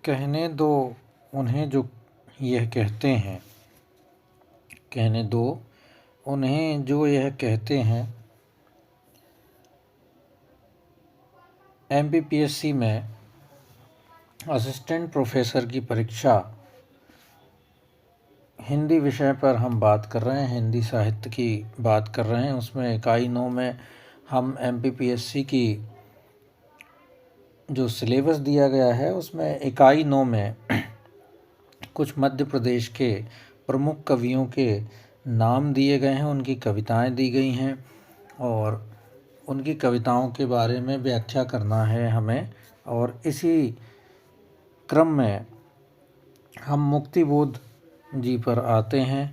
कहने दो उन्हें जो यह कहते हैं, कहने दो उन्हें जो यह कहते हैं। एमपीपीएससी में असिस्टेंट प्रोफेसर की परीक्षा हिंदी विषय पर हम बात कर रहे हैं, हिंदी साहित्य की बात कर रहे हैं। उसमें इकाई 9 में हम एमपीपीएससी की जो सिलेबस दिया गया है उसमें इकाई 9 में कुछ मध्य प्रदेश के प्रमुख कवियों के नाम दिए गए हैं, उनकी कविताएं दी गई हैं और उनकी कविताओं के बारे में व्याख्या करना है हमें। और इसी क्रम में हम मुक्तिबोध जी पर आते हैं।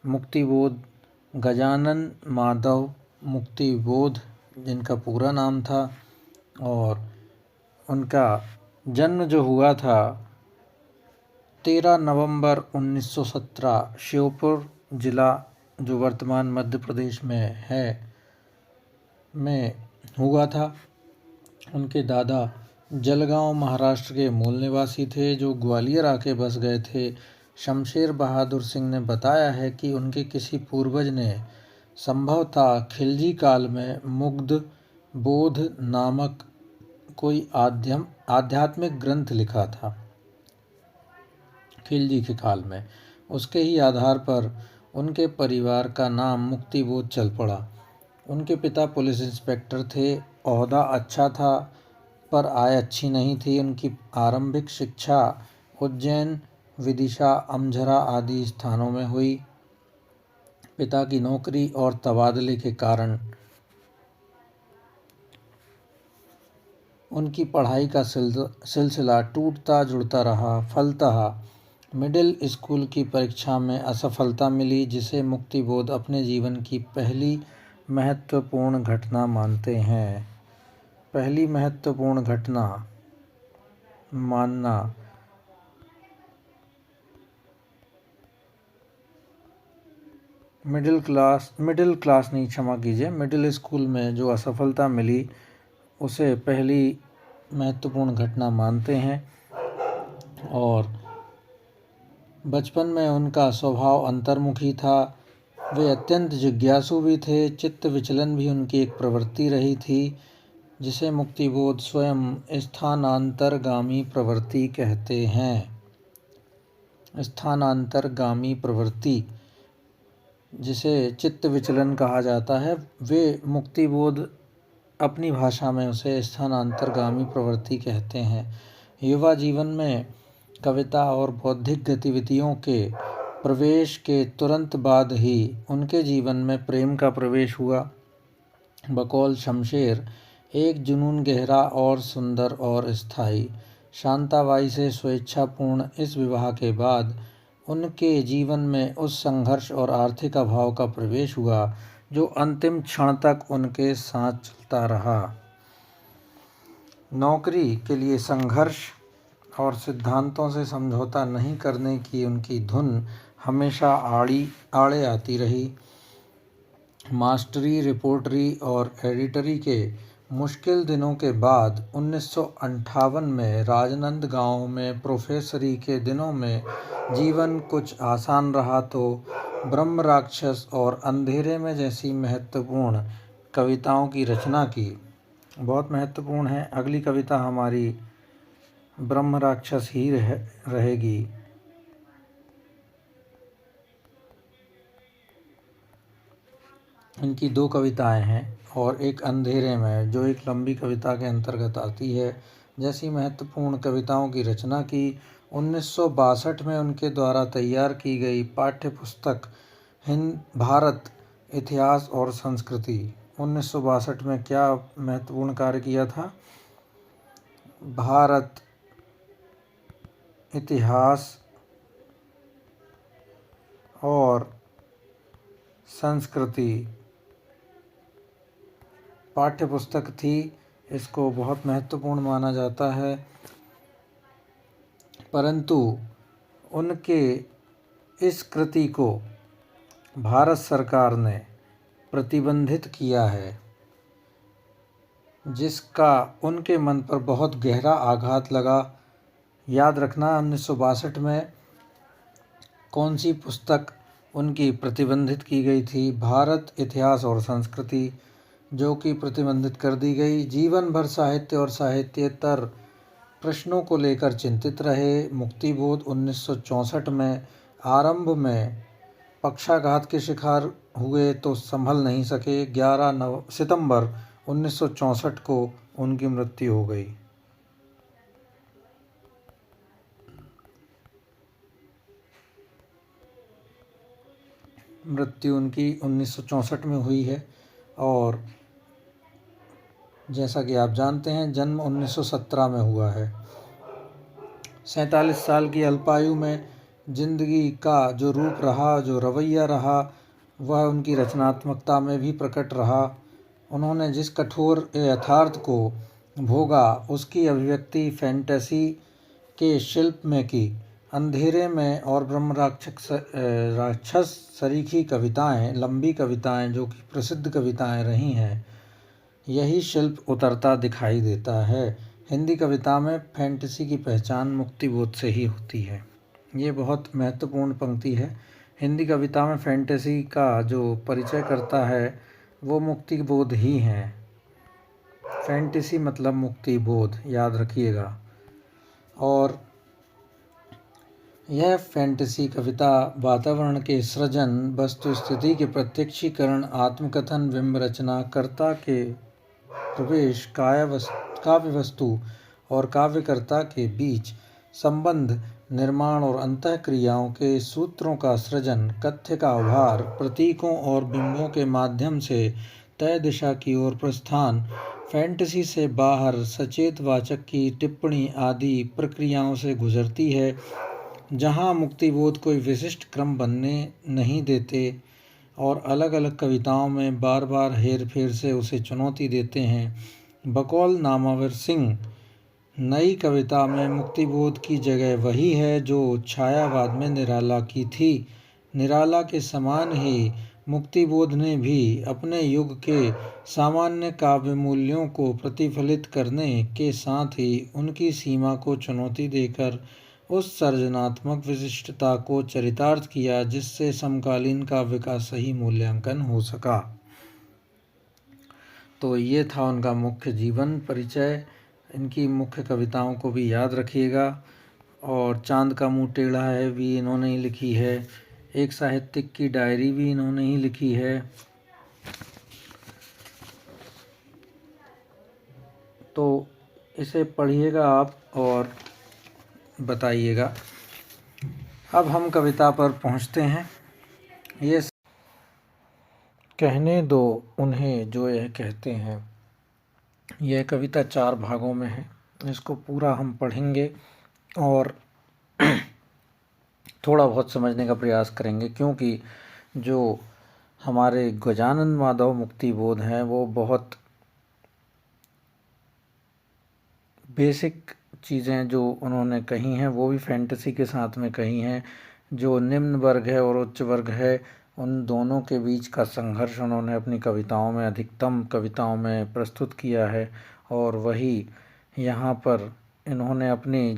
मुक्तिबोध गजानन माधव मुक्तिबोध जिनका पूरा नाम था, और उनका जन्म जो हुआ था 13 नवंबर 1917 श्योपुर जिला, जो वर्तमान मध्य प्रदेश में है, में हुआ था। उनके दादा जलगांव महाराष्ट्र के मूल निवासी थे, जो ग्वालियर आके बस गए थे। शमशेर बहादुर सिंह ने बताया है कि उनके किसी पूर्वज ने संभवतः खिलजी काल में मुग्ध बोध नामक कोई आध्यात्मिक ग्रंथ लिखा था खिलजी के काल में। उसके ही आधार पर उनके परिवार का नाम मुक्तिबोध चल पड़ा। उनके पिता पुलिस इंस्पेक्टर थे। ओहदा अच्छा था पर आय अच्छी नहीं थी। उनकी आरंभिक शिक्षा उज्जैन, विदिशा, अमझरा आदि स्थानों में हुई। पिता की नौकरी और तबादले के कारण उनकी पढ़ाई का सिलसिला टूटता जुड़ता रहा। फलतः मिडिल स्कूल की परीक्षा में असफलता मिली, जिसे मुक्तिबोध अपने जीवन की पहली महत्वपूर्ण घटना मानते हैं। पहली महत्वपूर्ण घटना मानना। मिडिल स्कूल में जो असफलता मिली उसे पहली महत्वपूर्ण घटना मानते हैं। और बचपन में उनका स्वभाव अंतर्मुखी था। वे अत्यंत जिज्ञासु भी थे। चित्त विचलन भी उनकी एक प्रवृत्ति रही थी, जिसे मुक्तिबोध स्वयं स्थानांतरगामी प्रवृत्ति कहते हैं। स्थानांतरगामी प्रवृत्ति, जिसे चित्त विचलन कहा जाता है, वे मुक्तिबोध अपनी भाषा में उसे स्थानांतरगामी प्रवृत्ति कहते हैं। युवा जीवन में कविता और बौद्धिक गतिविधियों के प्रवेश के तुरंत बाद ही उनके जीवन में प्रेम का प्रवेश हुआ। बकौल शमशेर, एक जुनून गहरा और सुंदर और स्थायी। शांताबाई से स्वेच्छापूर्ण इस विवाह के बाद उनके जीवन में उस संघर्ष और आर्थिक अभाव का प्रवेश हुआ जो अंतिम क्षण तक उनके साथ चलता रहा। नौकरी के लिए संघर्ष और सिद्धांतों से समझौता नहीं करने की उनकी धुन हमेशा आड़े आती रही। मास्टरी, रिपोर्टरी और एडिटरी के मुश्किल दिनों के बाद 1958 में राजनांदगांव में प्रोफेसरी के दिनों में जीवन कुछ आसान रहा तो ब्रह्म राक्षस और अंधेरे में जैसी महत्वपूर्ण कविताओं की रचना की। बहुत महत्वपूर्ण है। अगली कविता हमारी ब्रह्म राक्षस ही रहेगी। इनकी 2 कविताएं हैं और एक अंधेरे में, जो एक लंबी कविता के अंतर्गत आती है। जैसी महत्वपूर्ण कविताओं की रचना की। 1962 में उनके द्वारा तैयार की गई पाठ्य पुस्तक भारत इतिहास और संस्कृति। 1962 में क्या महत्वपूर्ण कार्य किया था? भारत इतिहास और संस्कृति पाठ्य पुस्तक थी। इसको बहुत महत्वपूर्ण माना जाता है, परंतु उनके इस कृति को भारत सरकार ने प्रतिबंधित किया है, जिसका उनके मन पर बहुत गहरा आघात लगा। याद रखना 1962 में कौन सी पुस्तक उनकी प्रतिबंधित की गई थी? भारत, इतिहास और संस्कृति, जो कि प्रतिबंधित कर दी गई। जीवन भर साहित्य और साहित्येतर प्रश्नों को लेकर चिंतित रहे। मुक्तिबोध 1964 में। आरंभ में पक्षाघात के शिकार हुए तो संभल नहीं सके। 11 सितंबर 1964 को उनकी मृत्यु हो गई। मृत्यु उनकी 1964 में हुई है। और जैसा कि आप जानते हैं जन्म 1917 में हुआ है। 47 साल की अल्पायु में जिंदगी का जो रूप रहा, जो रवैया रहा, वह उनकी रचनात्मकता में भी प्रकट रहा। उन्होंने जिस कठोर यथार्थ को भोगा उसकी अभिव्यक्ति फैंटेसी के शिल्प में की। अंधेरे में और ब्रह्म राक्षस सरीखी कविताएं, लंबी कविताएं जो कि प्रसिद्ध कविताएं रही हैं, यही शिल्प उतरता दिखाई देता है। हिंदी कविता में फैंटेसी की पहचान मुक्तिबोध से ही होती है। ये बहुत महत्वपूर्ण पंक्ति है। हिंदी कविता में फैंटेसी का जो परिचय करता है वो मुक्तिबोध ही है। फैंटेसी मतलब मुक्तिबोध, याद रखिएगा। और यह फैंटेसी कविता वातावरण के सृजन, वस्तु स्थिति के प्रत्यक्षीकरण, आत्मकथन, बिंब रचना, कर्ता के प्रवेश, काव्य वस्तु और काव्यकर्ता के बीच संबंध निर्माण और अंतः क्रियाओं के सूत्रों का सृजन, कथ्य का उभार, प्रतीकों और बिंबों के माध्यम से तय दिशा की ओर प्रस्थान, फैंटेसी से बाहर सचेत वाचक की टिप्पणी आदि प्रक्रियाओं से गुजरती है। जहाँ मुक्तिबोध कोई विशिष्ट क्रम बनने नहीं देते और अलग अलग कविताओं में बार बार हेर फेर से उसे चुनौती देते हैं। बकौल नामावर सिंह, नई कविता में मुक्तिबोध की जगह वही है जो छायावाद में निराला की थी। निराला के समान ही मुक्तिबोध ने भी अपने युग के सामान्य काव्य मूल्यों को प्रतिफलित करने के साथ ही उनकी सीमा को चुनौती देकर उस सर्जनात्मक विशिष्टता को चरितार्थ किया जिससे समकालीन काव्य का सही मूल्यांकन हो सका। तो ये था उनका मुख्य जीवन परिचय। इनकी मुख्य कविताओं को भी याद रखिएगा। और चांद का मुंह टेढ़ा है भी इन्होंने ही लिखी है। एक साहित्यिक की डायरी भी इन्होंने ही लिखी है। तो इसे पढ़िएगा आप और बताइएगा। अब हम कविता पर पहुंचते हैं। ये कहने दो उन्हें जो यह कहते हैं। यह कविता 4 भागों में है। इसको पूरा हम पढ़ेंगे और थोड़ा बहुत समझने का प्रयास करेंगे, क्योंकि जो हमारे गजानन माधव मुक्तिबोध हैं वो बहुत बेसिक चीज़ें जो उन्होंने कही हैं वो भी फैंटेसी के साथ में कही हैं। जो निम्न वर्ग है और उच्च वर्ग है उन दोनों के बीच का संघर्ष उन्होंने अपनी कविताओं में, अधिकतम कविताओं में प्रस्तुत किया है। और वही यहाँ पर इन्होंने अपने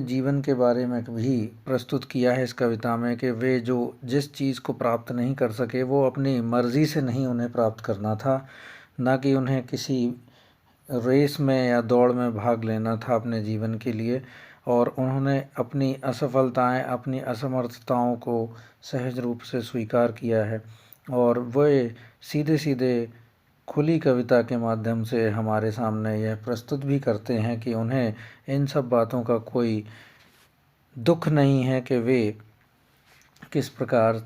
जीवन के बारे में भी प्रस्तुत किया है इस कविता में कि वे जो जिस चीज़ को प्राप्त नहीं कर सके वो अपनी मर्ज़ी से नहीं उन्हें प्राप्त करना था, ना कि उन्हें किसी रेस में या दौड़ में भाग लेना था अपने जीवन के लिए। और उन्होंने अपनी असफलताएं, अपनी असमर्थताओं को सहज रूप से स्वीकार किया है और वे सीधे सीधे खुली कविता के माध्यम से हमारे सामने यह प्रस्तुत भी करते हैं कि उन्हें इन सब बातों का कोई दुख नहीं है कि वे किस प्रकार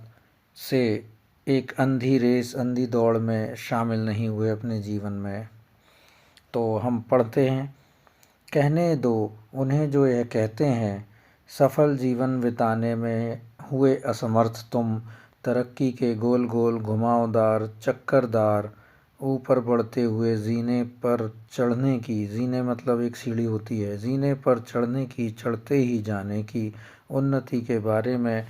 से एक अंधी रेस, अंधी दौड़ में शामिल नहीं हुए अपने जीवन में। तो हम पढ़ते हैं। कहने दो उन्हें जो यह कहते हैं, सफल जीवन बिताने में हुए असमर्थ तुम, तरक्की के गोल गोल घुमावदार चक्करदार, ऊपर बढ़ते हुए जीने पर चढ़ने की, जीने मतलब एक सीढ़ी होती है, जीने पर चढ़ने की, चढ़ते ही जाने की उन्नति के बारे में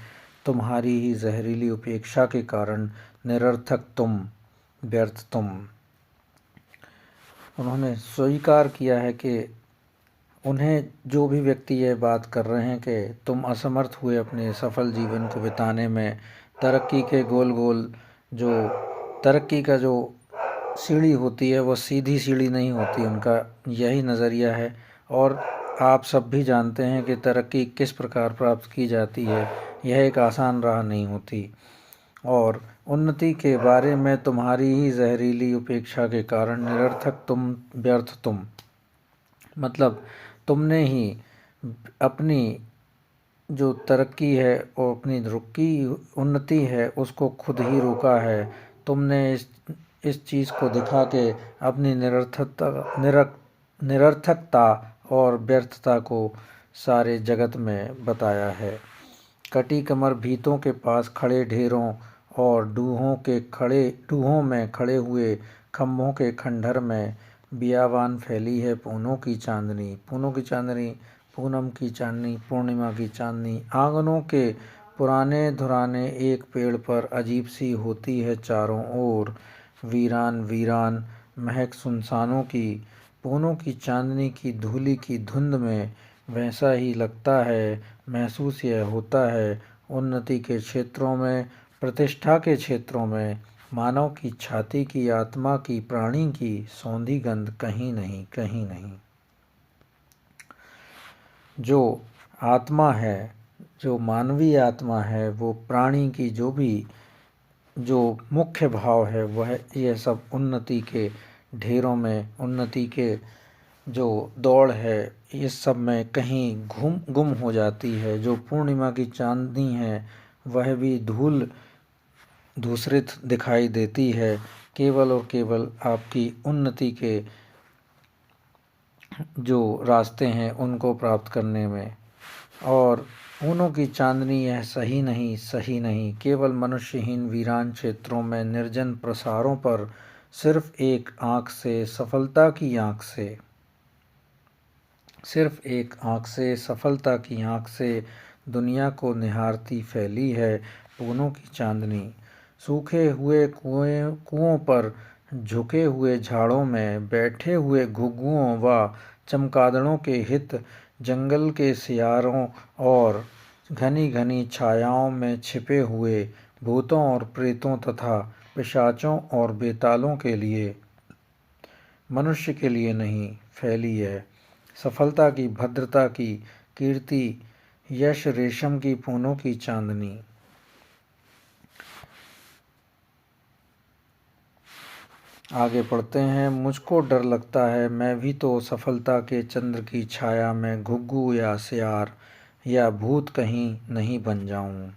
तुम्हारी ही जहरीली उपेक्षा के कारण निरर्थक तुम, व्यर्थ तुम। उन्होंने स्वीकार किया है कि उन्हें जो भी व्यक्ति यह बात कर रहे हैं कि तुम असमर्थ हुए अपने सफल जीवन को बिताने में, तरक्की के गोल गोल जो तरक्की का जो सीढ़ी होती है वो सीधी सीढ़ी नहीं होती, उनका यही नज़रिया है। और आप सब भी जानते हैं कि तरक्की किस प्रकार प्राप्त की जाती है, यह एक आसान राह नहीं होती। और उन्नति के बारे में तुम्हारी ही जहरीली उपेक्षा के कारण निरर्थक तुम, व्यर्थ तुम, मतलब तुमने ही अपनी जो तरक्की है और अपनी रुकी उन्नति है उसको खुद ही रोका है। तुमने इस चीज़ को दिखा के अपनी निरर्थकता और व्यर्थता को सारे जगत में बताया है। कटी कमर भीतों के पास खड़े ढेरों और डूहों में खड़े हुए खम्भों के खंडहर में बियाबान फैली है पूनों की चांदनी। पूनम की चांदनी, पूर्णिमा की चांदनी। आंगनों के पुराने धुराने एक पेड़ पर अजीब सी होती है चारों ओर, वीरान वीरान महक सुनसानों की। पूनों की चांदनी की धूली की धुंध में वैसा ही लगता है, महसूस यह होता है। उन्नति के क्षेत्रों में, प्रतिष्ठा के क्षेत्रों में मानव की छाती की, आत्मा की, प्राणी की सौंधी गंध कहीं नहीं, कहीं नहीं। जो आत्मा है, जो मानवीय आत्मा है, वो प्राणी की जो मुख्य भाव है वह यह सब उन्नति के ढेरों में, उन्नति के जो दौड़ है इस सब में कहीं गुम हो जाती है। जो पूर्णिमा की चांदनी है वह भी धूसरित दिखाई देती है, केवल और केवल आपकी उन्नति के जो रास्ते हैं उनको प्राप्त करने में। और पूनों की चांदनी यह सही नहीं, सही नहीं, केवल मनुष्यहीन वीरान क्षेत्रों में, निर्जन प्रसारों पर सिर्फ एक आँख से, सफलता की आँख से, सिर्फ एक आँख से, सफलता की आँख से दुनिया को निहारती फैली है पूनों की चांदनी। सूखे हुए कुओं पर, झुके हुए झाड़ों में, बैठे हुए घुग्गुओं व चमगादड़ों के हित, जंगल के सियारों और घनी घनी छायाओं में छिपे हुए भूतों और प्रेतों तथा पिशाचों और बेतालों के लिए, मनुष्य के लिए नहीं, फैली है सफलता की, भद्रता की, कीर्ति, यश, रेशम की पूनों की चांदनी। आगे पढ़ते हैं। मुझको डर लगता है मैं भी तो सफलता के चंद्र की छाया में घुग्गू या सियार या भूत कहीं नहीं बन जाऊं।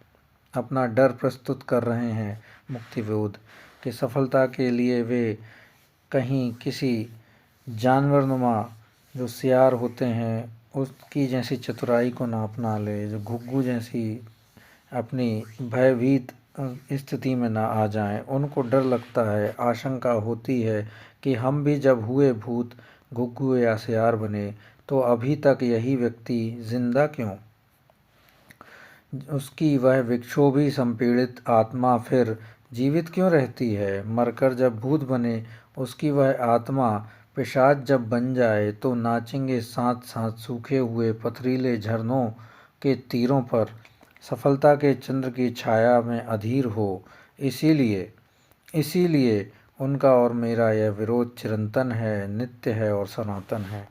अपना डर प्रस्तुत कर रहे हैं मुक्तिवेद कि सफलता के लिए वे कहीं किसी जानवरनुमा जो सियार होते हैं उसकी जैसी चतुराई को ना अपना ले, जो घुग्गू जैसी अपनी भयभीत स्थिति में ना आ जाएं। उनको डर लगता है, आशंका होती है कि हम भी जब हुए भूत, घुग्गू या सियार बने तो अभी तक यही व्यक्ति जिंदा क्यों? उसकी वह विक्षोभी संपीड़ित आत्मा फिर जीवित क्यों रहती है? मरकर जब भूत बने उसकी वह आत्मा पिशाच जब बन जाए तो नाचेंगे साथ साथ सूखे हुए पथरीले झरनों के तीरों पर, सफलता के चंद्र की छाया में अधीर हो। इसीलिए उनका और मेरा यह विरोध चिरंतन है, नित्य है और सनातन है।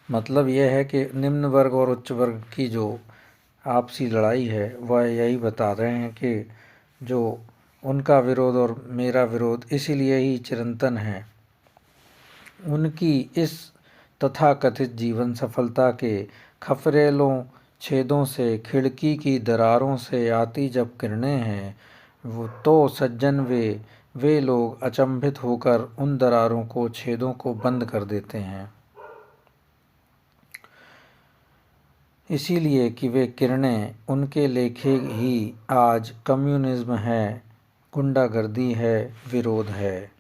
मतलब यह है कि निम्न वर्ग और उच्च वर्ग की जो आपसी लड़ाई है वह यही बता रहे हैं कि जो उनका विरोध और मेरा विरोध इसीलिए ही चिरंतन है। उनकी इस तथाकथित जीवन सफलता के खफरेलों छेदों से, खिड़की की दरारों से आती जब किरणें हैं वो तो सज्जन वे लोग अचंभित होकर उन दरारों को, छेदों को बंद कर देते हैं, इसीलिए कि वे किरणें उनके लेखे ही आज कम्युनिज्म है, गुंडागर्दी है, विरोध है,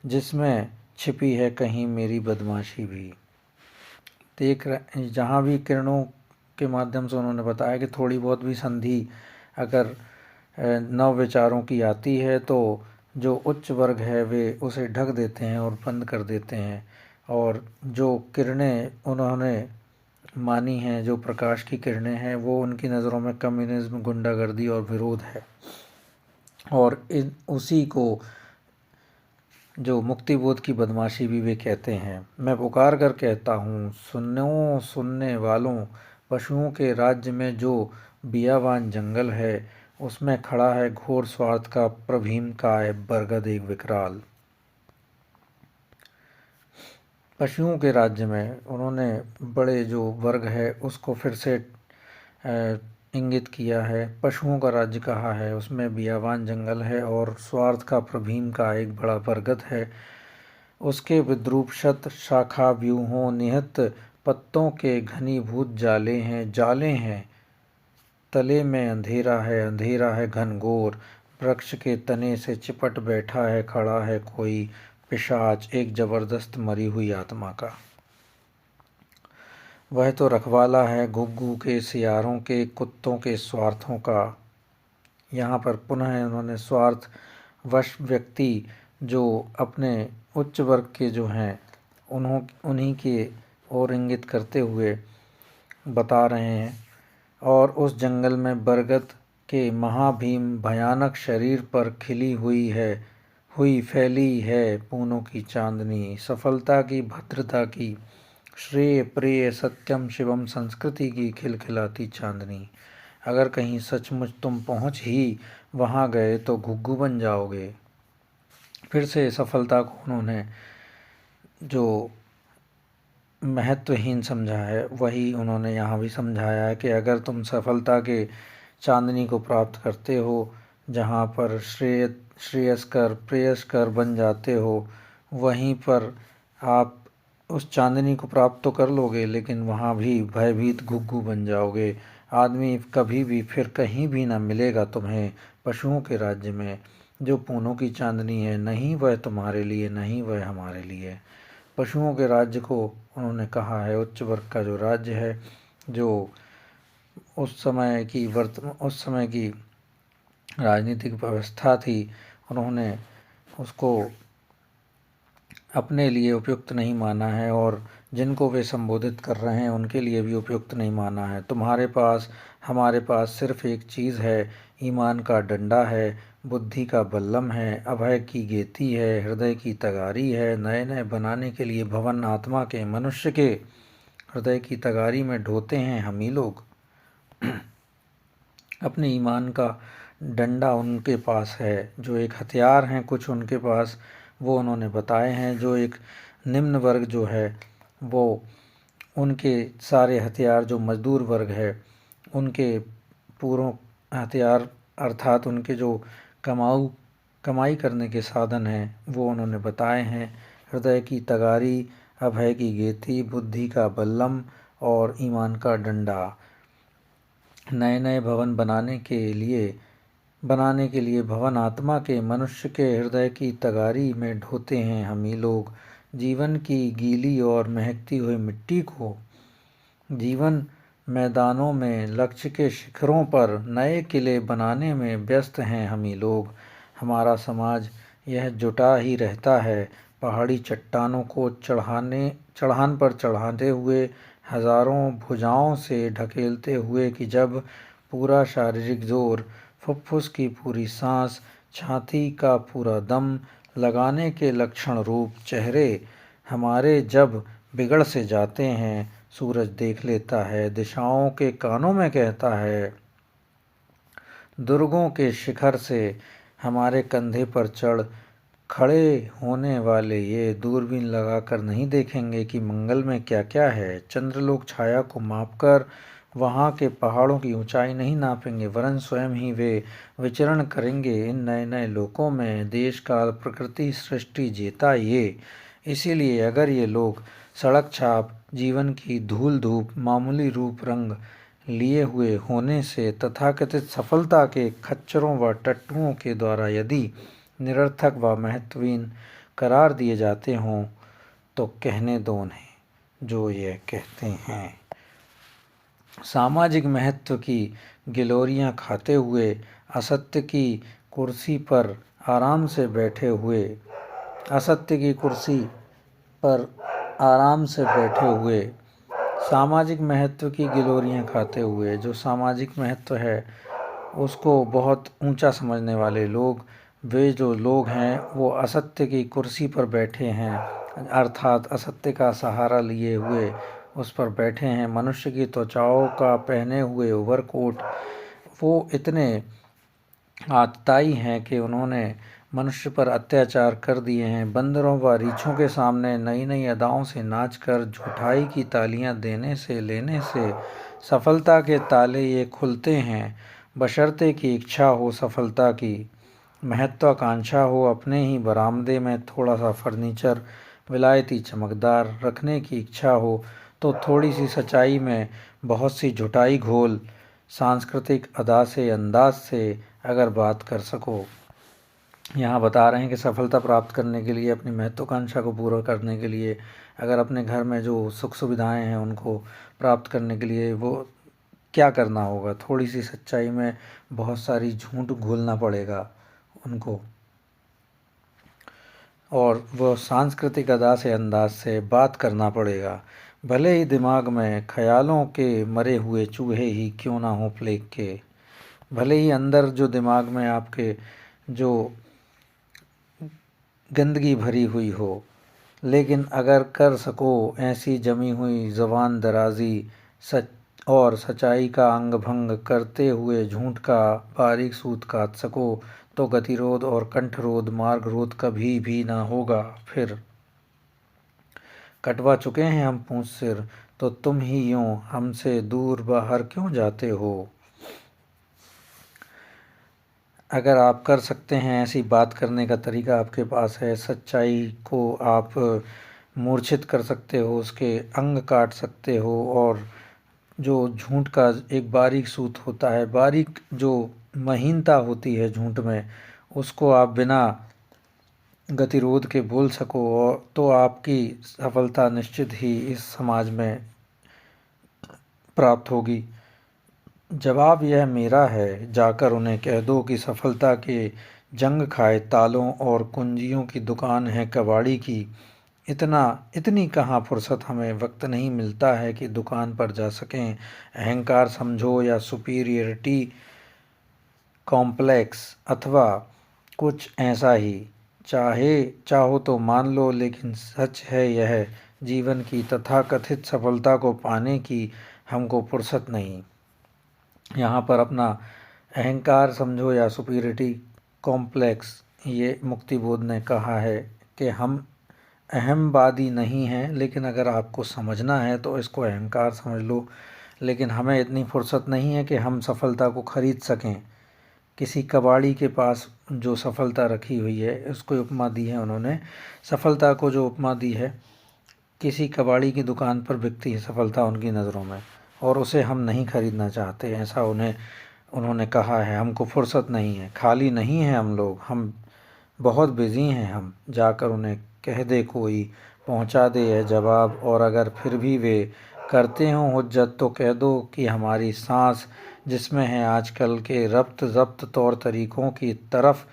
जिसमें छिपी है कहीं मेरी बदमाशी भी। देख रहे जहाँ भी किरणों के माध्यम से उन्होंने बताया कि थोड़ी बहुत भी संधि अगर नव विचारों की आती है तो जो उच्च वर्ग है वे उसे ढक देते हैं और बंद कर देते हैं, और जो किरणें उन्होंने मानी हैं, जो प्रकाश की किरणें हैं, वो उनकी नज़रों में कम्युनिज्म, गुंडागर्दी और विरोध है। और इन उसी को जो मुक्तिबोध की बदमाशी भी वे कहते हैं। मैं पुकार कर कहता हूँ, सुनने वालों, पशुओं के राज्य में जो बियावान जंगल है, उसमें खड़ा है घोर स्वार्थ का प्रभीमकाय बरगद एक विकराल। पशुओं के राज्य में उन्होंने बड़े जो वर्ग है उसको फिर से इंगित किया है। पशुओं का राज्य कहा है, उसमें बियावान जंगल है और स्वार्थ का प्रभीम का एक बड़ा बरगद है। उसके विद्रूपशत शाखा व्यूहों निहित पत्तों के घनीभूत जाले हैं। तले में अंधेरा है घनघोर। वृक्ष के तने से चिपट बैठा है, खड़ा है कोई पिशाच, एक जबरदस्त मरी हुई आत्मा का। वह तो रखवाला है घुग्गू के, सियारों के, कुत्तों के स्वार्थों का। यहाँ पर पुनः उन्होंने स्वार्थ वश व्यक्ति जो अपने उच्च वर्ग के जो हैं उन्हीं के ओर इंगित करते हुए बता रहे हैं। और उस जंगल में बरगद के महाभीम भयानक शरीर पर खिली हुई फैली है पूनों की चांदनी, सफलता की, भद्रता की, श्रेय प्रिय सत्यम शिवम संस्कृति की खिलखिलाती चांदनी। अगर कहीं सचमुच तुम पहुँच ही वहाँ गए तो घुग्गू बन जाओगे। फिर से सफलता को उन्होंने जो महत्वहीन समझा है वही उन्होंने यहाँ भी समझाया है कि अगर तुम सफलता के चांदनी को प्राप्त करते हो, जहाँ पर श्रेयस्कर प्रेयस्कर बन जाते हो, वहीं पर आप उस चांदनी को प्राप्त तो कर लोगे, लेकिन वहाँ भी भयभीत घुग्गू बन जाओगे। आदमी कभी भी फिर कहीं भी ना मिलेगा तुम्हें पशुओं के राज्य में। जो पूनों की चांदनी है, नहीं वह तुम्हारे लिए, नहीं वह हमारे लिए। पशुओं के राज्य को उन्होंने कहा है उच्च वर्ग का जो राज्य है, जो उस समय की राजनीतिक व्यवस्था थी, उन्होंने उसको अपने लिए उपयुक्त नहीं माना है और जिनको वे संबोधित कर रहे हैं उनके लिए भी उपयुक्त नहीं माना है। तुम्हारे पास हमारे पास सिर्फ एक चीज़ है, ईमान का डंडा है, बुद्धि का बल्लम है, अभय की गेती है, हृदय की तगारी है। नए नए बनाने के लिए भवन आत्मा के, मनुष्य के हृदय की तगारी में ढोते हैं हम ही लोग। अपने ईमान का डंडा उनके पास है, जो एक हथियार हैं कुछ उनके पास, वो उन्होंने बताए हैं। जो एक निम्न वर्ग जो है, वो उनके सारे हथियार, जो मजदूर वर्ग है उनके पूरों हथियार अर्थात उनके जो कमाई करने के साधन हैं वो उन्होंने बताए हैं। हृदय की तगारी, अभय की गेती, बुद्धि का बल्लम और ईमान का डंडा। नए नए भवन बनाने के लिए भवन आत्मा के, मनुष्य के हृदय की तगारी में ढोते हैं हम ही लोग। जीवन की गीली और महकती हुई मिट्टी को जीवन मैदानों में, लक्ष्य के शिखरों पर नए किले बनाने में व्यस्त हैं हम ही लोग। हमारा समाज यह जुटा ही रहता है, पहाड़ी चट्टानों को चढ़ान पर चढ़ाते हुए, हजारों भुजाओं से ढकेलते हुए कि जब पूरा शारीरिक जोर, फुफ्फुस की पूरी सांस, छाती का पूरा दम लगाने के लक्षण रूप चेहरे हमारे जब बिगड़ से जाते हैं, सूरज देख लेता है, दिशाओं के कानों में कहता है, दुर्गों के शिखर से हमारे कंधे पर चढ़ खड़े होने वाले ये दूरबीन लगाकर नहीं देखेंगे कि मंगल में क्या क्या है। चंद्रलोक छाया को मापकर वहाँ के पहाड़ों की ऊंचाई नहीं नापेंगे, वरन स्वयं ही वे विचरण करेंगे इन नए नए लोकों में। देश काल प्रकृति सृष्टि जेता ये। इसीलिए अगर ये लोग सड़क छाप, जीवन की धूल धूप, मामूली रूप रंग लिए हुए होने से तथाकथित सफलता के खच्चरों व टट्टुओं के द्वारा यदि निरर्थक व महत्वहीन करार दिए जाते हों, तो कहने दो उन्हें जो ये कहते हैं। सामाजिक महत्व की गिलोरियां खाते हुए असत्य की कुर्सी पर आराम से बैठे हुए, असत्य की कुर्सी पर आराम से बैठे हुए, सामाजिक महत्व की गिलोरियां खाते हुए, जो सामाजिक महत्व है उसको बहुत ऊंचा समझने वाले लोग, वे जो लोग हैं वो असत्य की कुर्सी पर बैठे हैं, अर्थात असत्य का सहारा लिए हुए उस पर बैठे हैं। मनुष्य की त्वचाओं का पहने हुए ओवरकोट वो इतने आतताई हैं कि उन्होंने मनुष्य पर अत्याचार कर दिए हैं। बंदरों व रीछों के सामने नई नई अदाओं से नाचकर झूठाई की तालियां देने से लेने से सफलता के ताले ये खुलते हैं, बशर्ते की इच्छा हो सफलता की, महत्वाकांक्षा हो, अपने ही बरामदे में थोड़ा सा फर्नीचर विलायती चमकदार रखने की इच्छा हो तो थोड़ी सी सच्चाई में बहुत सी झुटाई घोल, सांस्कृतिक अदा से अंदाज से अगर बात कर सको। यहाँ बता रहे हैं कि सफलता प्राप्त करने के लिए, अपनी महत्वाकांक्षा को पूरा करने के लिए, अगर अपने घर में जो सुख सुविधाएं हैं उनको प्राप्त करने के लिए वो क्या करना होगा, थोड़ी सी सच्चाई में बहुत सारी झूठ घोलना पड़ेगा उनको, और वह सांस्कृतिक अदा से अंदाज से बात करना पड़ेगा। भले ही दिमाग में ख्यालों के मरे हुए चूहे ही क्यों ना हो प्लेग के, भले ही अंदर जो दिमाग में आपके जो गंदगी भरी हुई हो, लेकिन अगर कर सको ऐसी जमी हुई ज़बान दराज़ी, सच और सच्चाई का अंग भंग करते हुए झूठ का बारीक सूत काट सको तो गतिरोध और कंठरोध मार्गरोध कभी भी ना होगा। फिर कटवा चुके हैं हम पूंछ सिर, तो तुम ही यूं हमसे दूर बाहर क्यों जाते हो। अगर आप कर सकते हैं, ऐसी बात करने का तरीका आपके पास है, सच्चाई को आप मूर्छित कर सकते हो, उसके अंग काट सकते हो, और जो झूठ का एक बारीक सूत होता है, बारीक जो महीनता होती है झूठ में, उसको आप बिना गतिरोध के बोल सको, और तो आपकी सफलता निश्चित ही इस समाज में प्राप्त होगी। जवाब यह मेरा है, जाकर उन्हें कह दो कि सफलता के जंग खाए तालों और कुंजियों की दुकान है कबाड़ी की। इतनी कहाँ फुर्सत हमें वक्त नहीं मिलता है कि दुकान पर जा सकें। अहंकार समझो या सुपीरियरिटी कॉम्प्लेक्स अथवा कुछ ऐसा ही, चाहो तो मान लो, लेकिन सच है यह, जीवन की तथाकथित सफलता को पाने की हमको फुर्सत नहीं। यहाँ पर अपना अहंकार समझो या सुपीरियरिटी कॉम्प्लेक्स, ये मुक्तिबोध ने कहा है कि हम अहमवादी नहीं हैं, लेकिन अगर आपको समझना है तो इसको अहंकार समझ लो। लेकिन हमें इतनी फुर्सत नहीं है कि हम सफलता को खरीद सकें। किसी कबाड़ी के पास जो सफलता रखी हुई है, उसको उपमा दी है उन्होंने, सफलता को जो उपमा दी है, किसी कबाड़ी की दुकान पर बिकती है सफलता उनकी नज़रों में, और उसे हम नहीं खरीदना चाहते, ऐसा उन्होंने कहा है। हमको फुर्सत नहीं है, खाली नहीं है हम लोग, हम बहुत बिज़ी हैं। हम जाकर उन्हें कह दे कोई, पहुंचा दे यह जवाब, और अगर फिर भी वे करते हों हुज्जत तो कह दो कि हमारी सांस जिसमें है आजकल के रब्त ज़ब्त तौर तरीक़ों की तरफ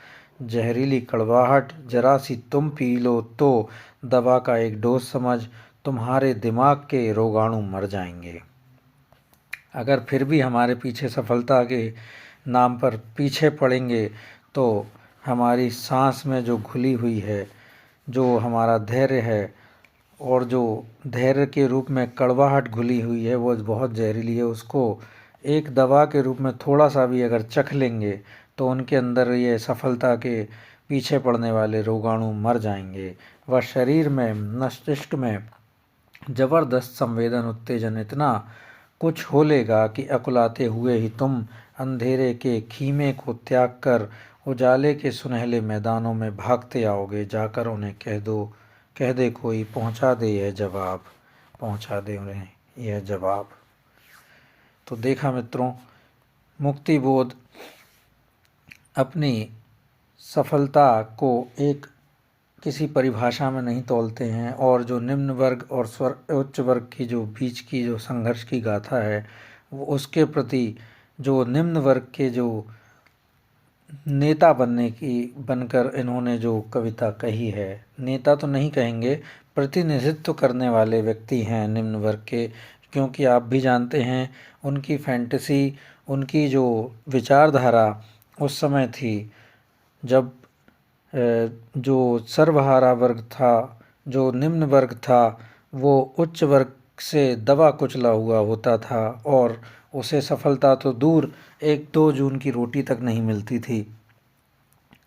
जहरीली कड़वाहट, ज़रा सी तुम पी लो तो दवा का एक डोज समझ, तुम्हारे दिमाग के रोगाणु मर जाएंगे। अगर फिर भी हमारे पीछे सफलता के नाम पर पीछे पड़ेंगे तो हमारी सांस में जो घुली हुई है, जो हमारा धैर्य है, और जो धैर्य के रूप में कड़वाहट घुली हुई है, वो बहुत जहरीली है। उसको एक दवा के रूप में थोड़ा सा भी अगर चख लेंगे तो उनके अंदर ये सफलता के पीछे पड़ने वाले रोगाणु मर जाएंगे। वह शरीर में, मस्तिष्क में ज़बरदस्त संवेदन उत्तेजन इतना कुछ हो लेगा कि अकुलाते हुए ही तुम अंधेरे के खीमे को त्याग कर उजाले के सुनहले मैदानों में भागते आओगे। जाकर उन्हें कह दे कोई, पहुंचा दे यह जवाब, पहुंचा दे उन्हें यह जवाब। तो देखा मित्रों, मुक्तिबोध अपनी सफलता को एक किसी परिभाषा में नहीं तौलते हैं, और जो निम्न वर्ग और उच्च वर्ग की जो बीच की जो संघर्ष की गाथा है, वो उसके प्रति जो निम्न वर्ग के जो नेता बनकर इन्होंने जो कविता कही है, नेता तो नहीं कहेंगे, प्रतिनिधित्व करने वाले व्यक्ति हैं निम्न वर्ग के। क्योंकि आप भी जानते हैं उनकी फैंटेसी, उनकी जो विचारधारा उस समय थी जब जो सर्वहारा वर्ग था, जो निम्न वर्ग था, वो उच्च वर्ग से दबा कुचला हुआ होता था और उसे सफलता तो दूर, 1-2 जून की रोटी तक नहीं मिलती थी।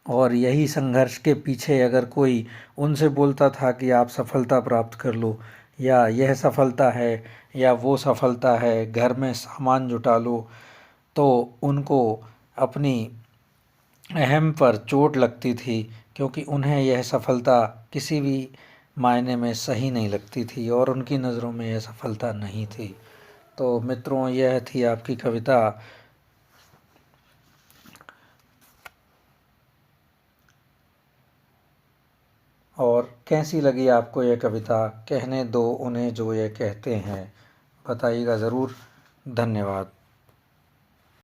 और यही संघर्ष के पीछे अगर कोई उनसे बोलता था कि आप सफलता प्राप्त कर लो, या यह सफलता है या वो सफलता है, घर में सामान जुटा लो, तो उनको अपनी अहम पर चोट लगती थी, क्योंकि उन्हें यह सफलता किसी भी मायने में सही नहीं लगती थी और उनकी नज़रों में यह सफलता नहीं थी। तो मित्रों, यह थी आपकी कविता। और कैसी लगी आपको यह कविता? कहने दो उन्हें जो ये कहते हैं, बताइएगा ज़रूर। धन्यवाद।